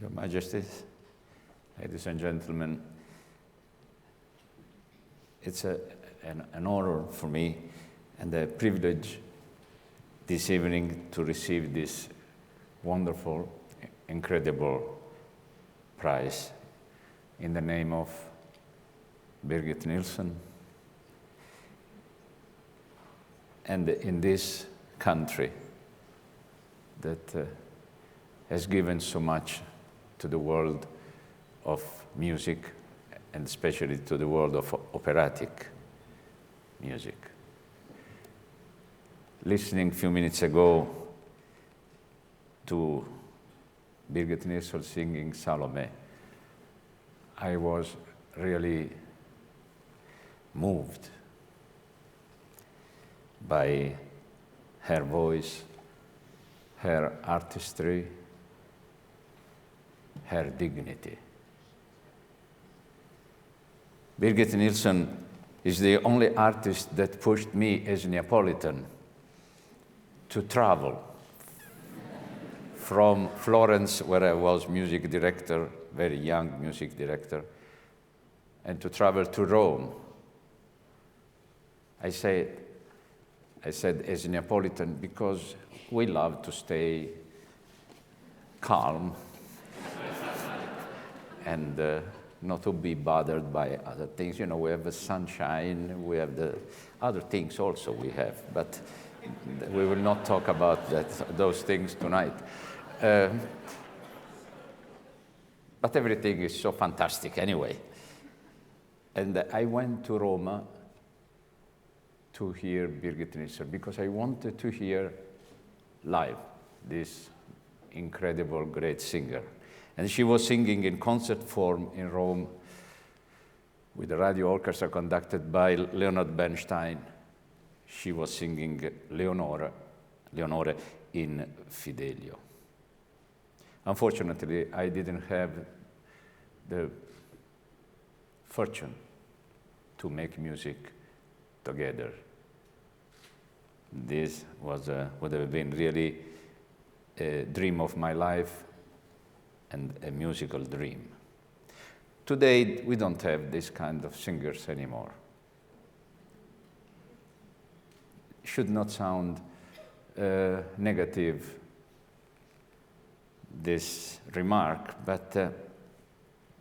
Your Majesties, ladies and gentlemen, it's an honor for me and a privilege this evening to receive this wonderful, incredible prize in the name of Birgit Nilsson and in this country that has given so much to the world of music and especially to the world of operatic music. Listening a few minutes ago to Birgit Nilsson singing Salome, I was really moved by her voice, her artistry, her dignity. Birgit Nilsson is the only artist that pushed me as Neapolitan to travel from Florence, where I was music director, very young music director, and to travel to Rome. I said as Neapolitan because we love to stay calm and not to be bothered by other things. You know, we have the sunshine, we have the other things also we have, but we will not talk about those things tonight. But everything is so fantastic anyway. And I went to Roma to hear Birgit Nilsson because I wanted to hear live this incredible, great singer. And she was singing in concert form in Rome with the radio orchestra conducted by Leonard Bernstein. She was singing Leonore in Fidelio. Unfortunately, I didn't have the fortune to make music together. This would have been really a dream of my life and a musical dream. Today, we don't have this kind of singers anymore. Should not sound negative, this remark, but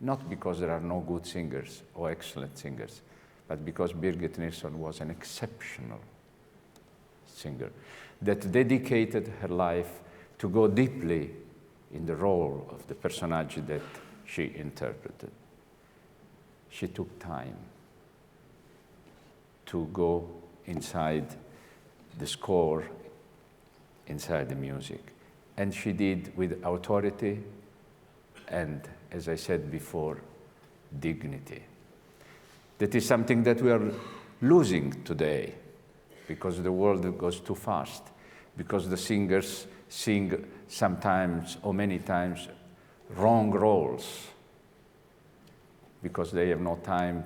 not because there are no good singers or excellent singers, but because Birgit Nilsson was an exceptional singer that dedicated her life to go deeply in the role of the personage that she interpreted. She took time to go inside the score, inside the music. And she did with authority and, as I said before, dignity. That is something that we are losing today because the world goes too fast, because the singers sing sometimes or many times wrong roles, because they have no time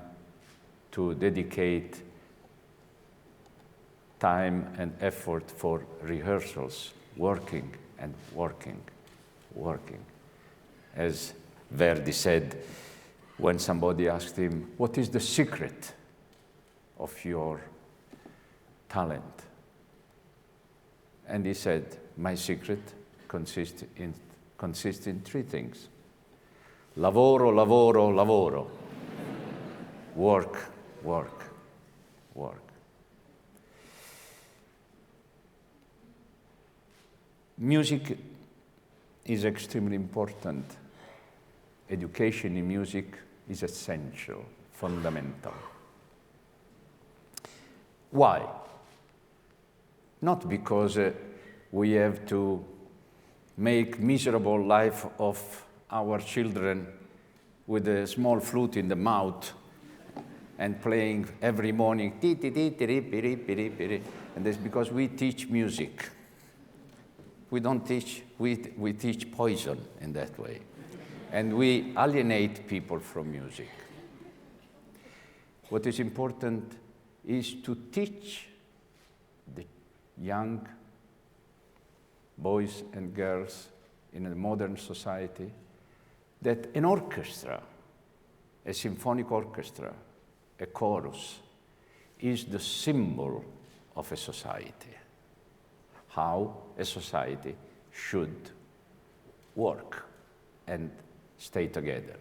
to dedicate time and effort for rehearsals, working and working. As Verdi said when somebody asked him, what is the secret of your talent? And he said, my secret consists in three things. Lavoro, lavoro, lavoro. Work, work, work. Music is extremely important. Education in music is essential, fundamental. Why? Not because we have to make miserable life of our children with a small flute in the mouth and playing every morning, and that's because we teach music. We don't teach, we teach poison in that way. And we alienate people from music. What is important is to teach the young boys and girls in a modern society that an orchestra, a symphonic orchestra, a chorus, is the symbol of a society, how a society should work and stay together.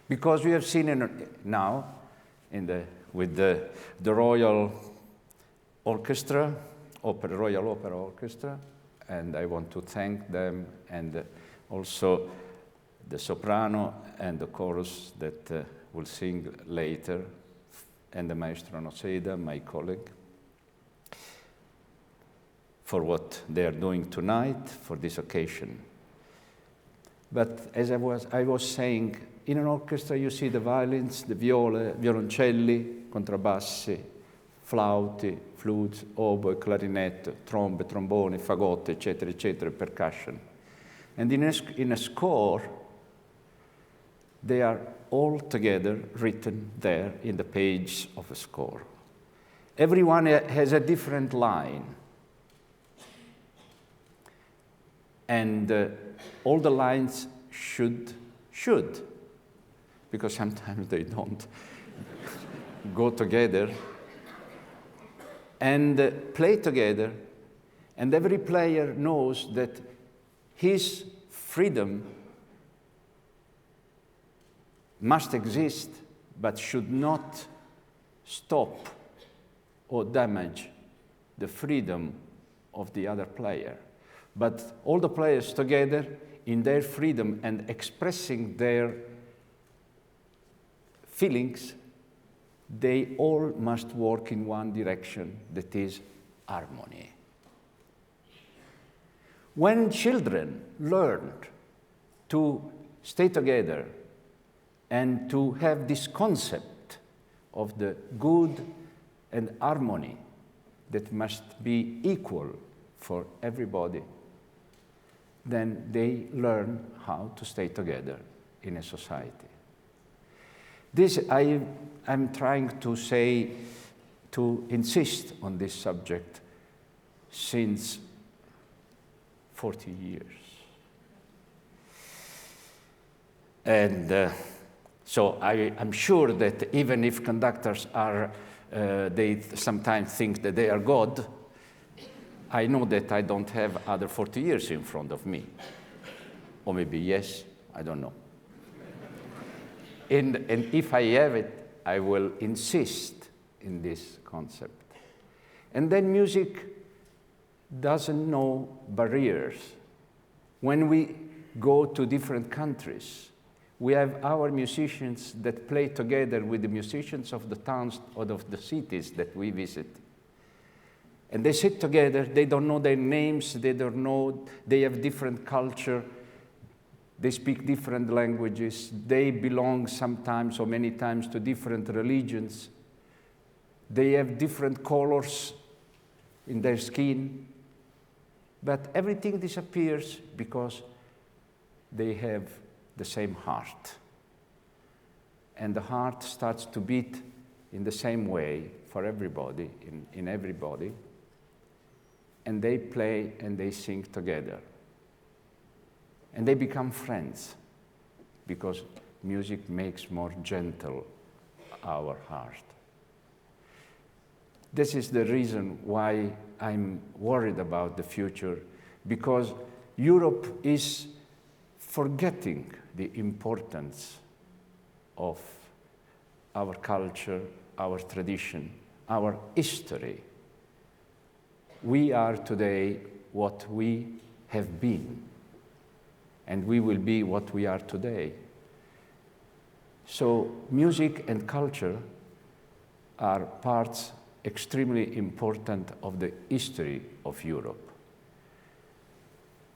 Because we have seen now with the Royal Orchestra, Royal Opera Orchestra, and I want to thank them, and also the soprano and the chorus that will sing later, and the Maestro Noseda, my colleague, for what they are doing tonight for this occasion. But as I was saying, in an orchestra you see the violins, the viole, violoncelli, contrabbassi, flauti, flutes, oboe, clarinet, trombe, trombone, fagotte, eccetera, eccetera, percussion. And in a score, they are all together written there in the page of a score. Everyone has a different line. And all the lines should, because sometimes they don't go together, and play together, and every player knows that his freedom must exist, but should not stop or damage the freedom of the other player. But all the players together, in their freedom and expressing their feelings, they all must work in one direction, that is harmony. When children learned to stay together and to have this concept of the good and harmony that must be equal for everybody, then they learn how to stay together in a society. This I'm trying to say, to insist on this subject since 40 years. And so I'm sure that even if conductors are, they sometimes think that they are God, I know that I don't have other 40 years in front of me. Or maybe yes, I don't know. And if I have it, I will insist in this concept. And then music doesn't know barriers. When we go to different countries, we have our musicians that play together with the musicians of the towns or of the cities that we visit. And they sit together, they don't know their names, they don't know, they have different culture, they speak different languages, they belong sometimes or many times to different religions, they have different colors in their skin, but everything disappears because they have the same heart. And the heart starts to beat in the same way for everybody, in everybody, and they play and they sing together. And they become friends because music makes more gentle our heart. This is the reason why I'm worried about the future, because Europe is forgetting the importance of our culture, our tradition, our history. We are today what we have been, and we will be what we are today. So music and culture are parts extremely important of the history of Europe.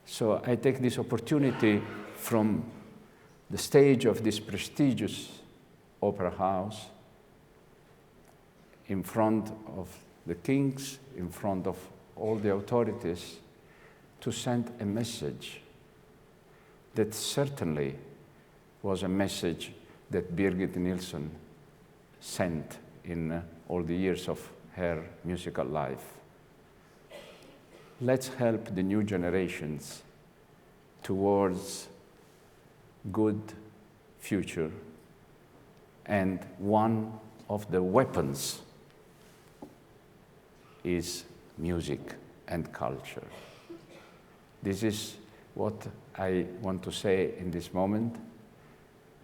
So I take this opportunity from the stage of this prestigious opera house, in front of the kings, in front of all the authorities, to send a message that certainly was a message that Birgit Nilsson sent in all the years of her musical life. Let's help the new generations towards good future, and one of the weapons is music and culture. This is what I want to say in this moment,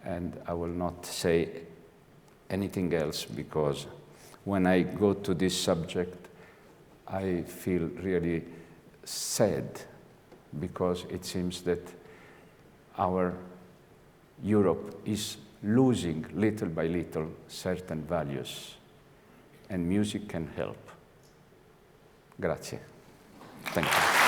and I will not say anything else, because when I go to this subject, I feel really sad, because it seems that our Europe is losing little by little certain values, and music can help. Grazie. Thank you.